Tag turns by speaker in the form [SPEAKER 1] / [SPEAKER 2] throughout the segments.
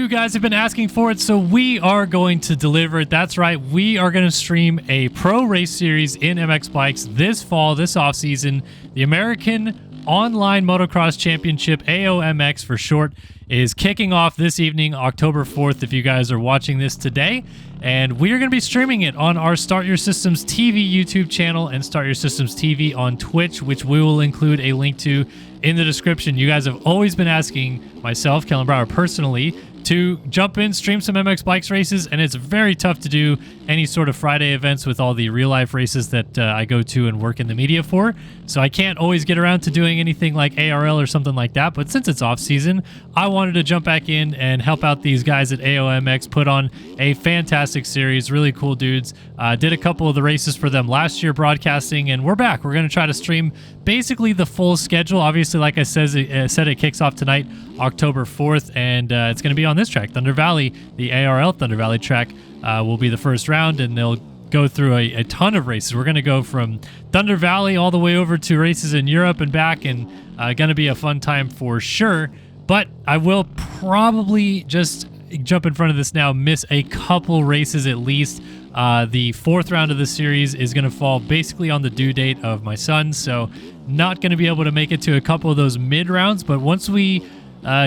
[SPEAKER 1] You guys have been asking for it, so we are going to deliver it. That's right. We are going to stream a pro race series in MX Bikes this fall, this offseason. The American Online Motocross Championship, AOMX for short, is kicking off this evening, October 4th, if you guys are watching this today. And we are going to be streaming it on our Start Your Systems TV YouTube channel and Start Your Systems TV on Twitch, which we will include a link to in the description. You guys have always been asking myself, Kellen Brower, personally, to jump in, stream some MX Bikes races, and it's very tough to do any sort of Friday events with all the real-life races that I go to and work in the media for. So I can't always get around to doing anything like ARL or something like that, but since it's off-season, I wanted to jump back in and help out these guys at AOMX, put on a fantastic series, really cool dudes. Did a couple of the races for them last year broadcasting, and we're back. We're going to try to stream basically the full schedule. Obviously, like I said, it kicks off tonight, October 4th, and it's going to be on this track, Thunder Valley. The ARL Thunder Valley track will be the first round, and they'll go through a ton of races. We're going to go from Thunder Valley all the way over to races in Europe and back, and going to be a fun time for sure. But I will probably just jump in front of this now, miss a couple races at least. The fourth round of the series is going to fall basically on the due date of my son, so not going to be able to make it to a couple of those mid rounds, but once we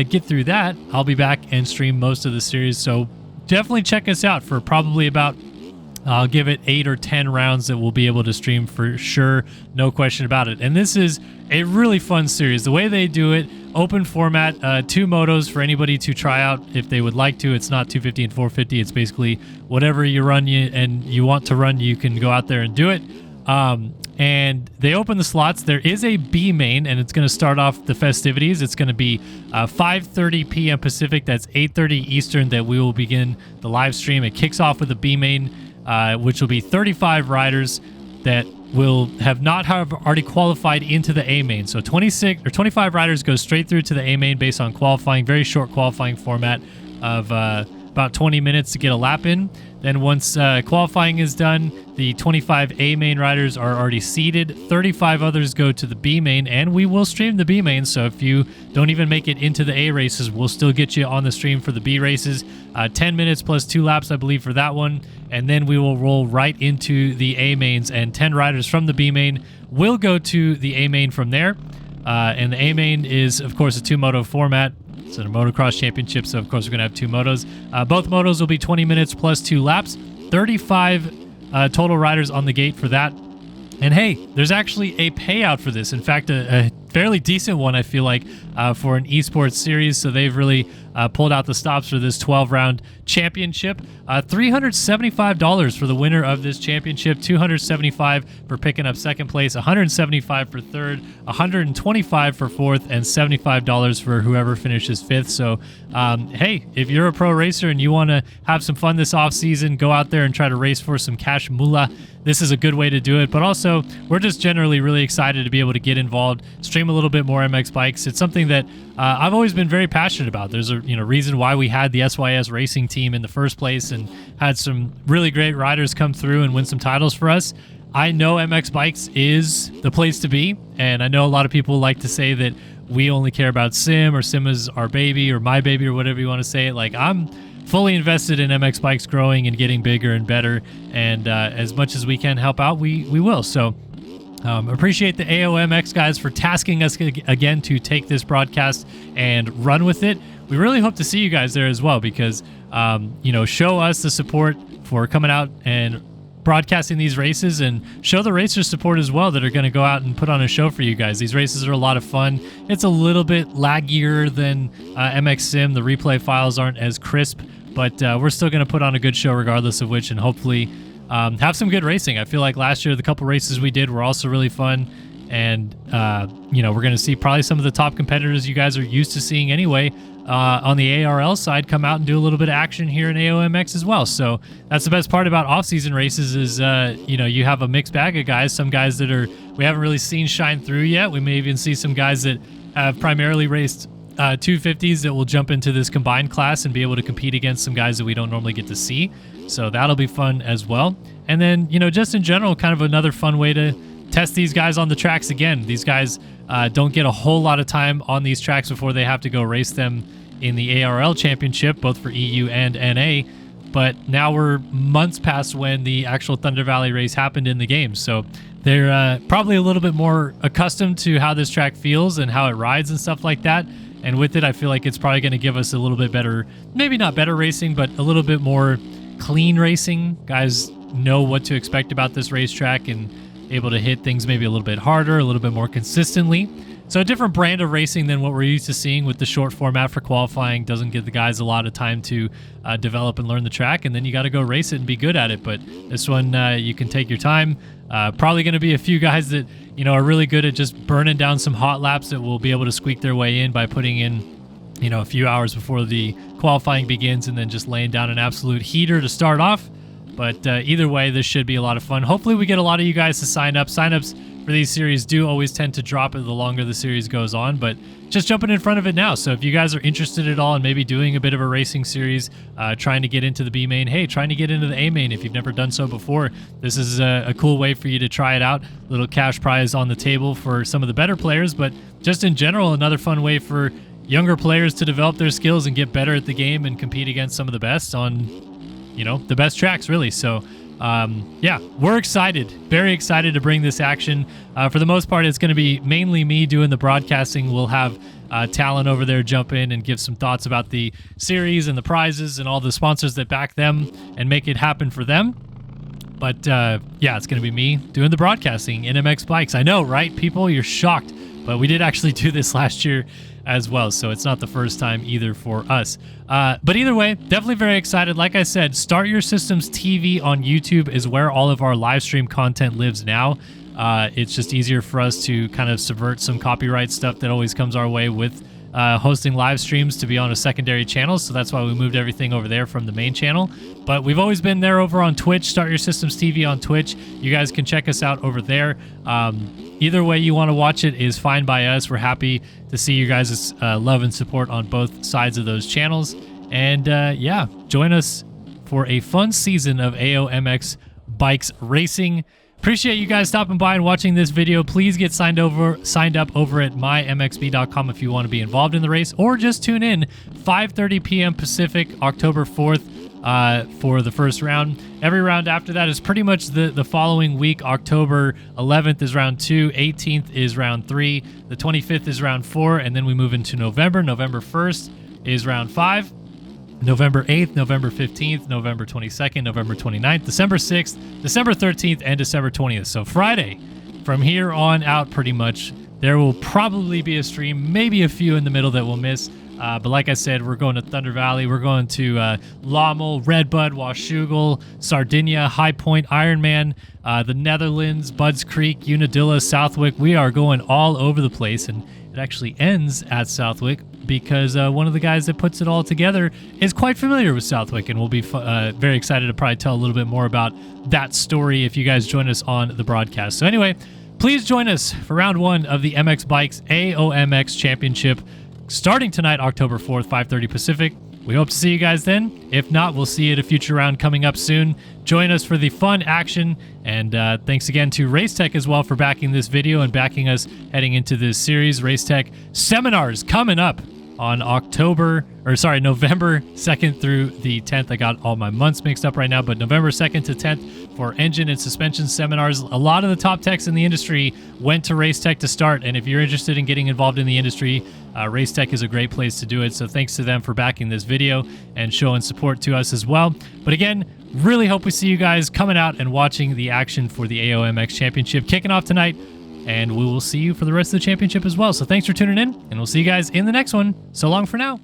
[SPEAKER 1] get through that, I'll be back and stream most of the series. So definitely check us out for probably about, I'll give it 8 or 10 rounds that we'll be able to stream for sure. No question about it. And this is a really fun series. The way they do it, open format, 2 motos for anybody to try out if they would like to. It's not 250 and 450. It's basically whatever you run and you want to run, you can go out there and do it. And they open the slots. There is a B main, and it's going to start off the festivities. It's going to be 5:30 p.m. Pacific. That's 8:30 Eastern that we will begin the live stream. It kicks off with a B main, which will be 35 riders that will have already qualified into the A main. So 25 riders go straight through to the A main based on qualifying. Very short qualifying format of about 20 minutes to get a lap in. Then once qualifying is done, the 25 A main riders are already seated. 35 others go to the B main, and we will stream the B main. So if you don't even make it into the A races, we'll still get you on the stream for the B races. 10 minutes plus 2 laps, I believe, for that one. And then we will roll right into the A mains, and 10 riders from the B main will go to the A main from there. And the A main is, of course, a 2-moto format. It's a motocross championship, so of course we're going to have 2 motos. Both motos will be 20 minutes plus 2 laps. 35 total riders on the gate for that. And hey, there's actually a payout for this. In fact, a fairly decent one, I feel like, for an esports series. So they've really pulled out the stops for this 12-round championship. $375 for the winner of this championship, $275 for picking up second place, $175 for third, $125 for fourth, and $75 for whoever finishes fifth. So, hey, if you're a pro racer and you want to have some fun this off-season, go out there and try to race for some cash moolah. This is a good way to do it. But also, we're just generally really excited to be able to get involved, stream a little bit more MX Bikes. It's something that I've always been very passionate about. There's a reason why we had the SYS racing team in the first place and had some really great riders come through and win some titles for us. I know MX Bikes is the place to be, and I know a lot of people like to say that we only care about sim, or sim is our baby, or my baby, or whatever you want to say it. Like, I'm fully invested in MX Bikes growing and getting bigger and better, and as much as we can help out, we will. So appreciate the AOMX guys for tasking us again to take this broadcast and run with it. We really hope to see you guys there as well, because show us the support for coming out and broadcasting these races, and show the racers support as well that are going to go out and put on a show for you guys. These races are a lot of fun. It's a little bit laggier than MX Sim. The replay files aren't as crisp, but we're still going to put on a good show regardless of which, and hopefully have some good racing. I feel like last year the couple races we did were also really fun, and we're going to see probably some of the top competitors you guys are used to seeing anyway on the ARL side come out and do a little bit of action here in AOMX as well. So that's the best part about off-season races is you have a mixed bag of guys. Some guys that we haven't really seen shine through yet. We may even see some guys that have primarily raced 250s that will jump into this combined class and be able to compete against some guys that we don't normally get to see. So that'll be fun as well. And then, just in general, kind of another fun way to test these guys on the tracks again. These guys don't get a whole lot of time on these tracks before they have to go race them in the ARL Championship, both for EU and NA. But now we're months past when the actual Thunder Valley race happened in the game. So they're probably a little bit more accustomed to how this track feels and how it rides and stuff like that. And with it, I feel like it's probably going to give us a little bit better, maybe not better racing, but a little bit more clean racing. Guys know what to expect about this racetrack and able to hit things maybe a little bit harder, a little bit more consistently. So a different brand of racing than what we're used to seeing with the short format for qualifying. Doesn't give the guys a lot of time to develop and learn the track, and then you got to go race it and be good at it. But this one, you can take your time. Probably going to be a few guys that are really good at just burning down some hot laps that will be able to squeak their way in by putting in a few hours before the qualifying begins and then just laying down an absolute heater to start off. But either way, this should be a lot of fun. Hopefully we get a lot of you guys to sign up. Signups for these series do always tend to drop the longer the series goes on, but just jumping in front of it now. So if you guys are interested at all in maybe doing a bit of a racing series, trying to get into the B main, hey, trying to get into the A main if you've never done so before, this is a cool way for you to try it out. Little cash prize on the table for some of the better players, but just in general, another fun way for younger players to develop their skills and get better at the game and compete against some of the best on the best tracks, really. So yeah, we're excited, very excited to bring this action. For the most part, it's going to be mainly me doing the broadcasting. We'll have Talon over there jump in and give some thoughts about the series and the prizes and all the sponsors that back them and make it happen for them. But yeah, it's going to be me doing the broadcasting in MX Bikes. I know, right? People, you're shocked, but we did actually do this last year as well, so it's not the first time either for us. But either way, definitely very excited. Like I said, Start Your Systems TV on YouTube is where all of our live stream content lives now. It's just easier for us to kind of subvert some copyright stuff that always comes our way with hosting live streams to be on a secondary channel, so that's why we moved everything over there from the main channel. But we've always been there over on Twitch, Start Your Systems TV on Twitch. You guys can check us out over there. Either way you want to watch it is fine by us. We're happy to see you guys' love and support on both sides of those channels. And yeah, join us for a fun season of AOMX Bikes Racing. Appreciate you guys stopping by and watching this video. Please get signed up over at mymxb.com if you want to be involved in the race, or just tune in 5:30 p.m. Pacific, October 4th for the first round. Every round after that is pretty much the following week. October 11th is round 2, 18th is round 3, the 25th is round 4, and then we move into November. November 1st is round 5. November 8th, November 15th, November 22nd, November 29th, December 6th, December 13th, and December 20th. So Friday, from here on out pretty much, there will probably be a stream, maybe a few in the middle that we'll miss. But like I said, we're going to Thunder Valley, we're going to Lommel, Redbud, Washougal, Sardinia, High Point, Ironman, the Netherlands, Budds Creek, Unadilla, Southwick. We are going all over the place, and it actually ends at Southwick because one of the guys that puts it all together is quite familiar with Southwick, and we'll be very excited to probably tell a little bit more about that story if you guys join us on the broadcast. So anyway, please join us for round 1 of the MX Bikes AOMX Championship starting tonight, October 4th, 5:30 Pacific. We hope to see you guys then. If not, we'll see you at a future round coming up soon. Join us for the fun action, and thanks again to Racetech as well for backing this video and backing us heading into this series. Racetech seminars coming up on November 2nd through the 10th. I got all my months mixed up right now, but November 2nd to 10th for engine and suspension seminars. A lot of the top techs in the industry went to Racetech to start, and if you're interested in getting involved in the industry, Racetech is a great place to do it. So thanks to them for backing this video and showing support to us as well. But again, really hope we see you guys coming out and watching the action for the AOMX Championship kicking off tonight. And we will see you for the rest of the championship as well. So thanks for tuning in, and we'll see you guys in the next one. So long for now.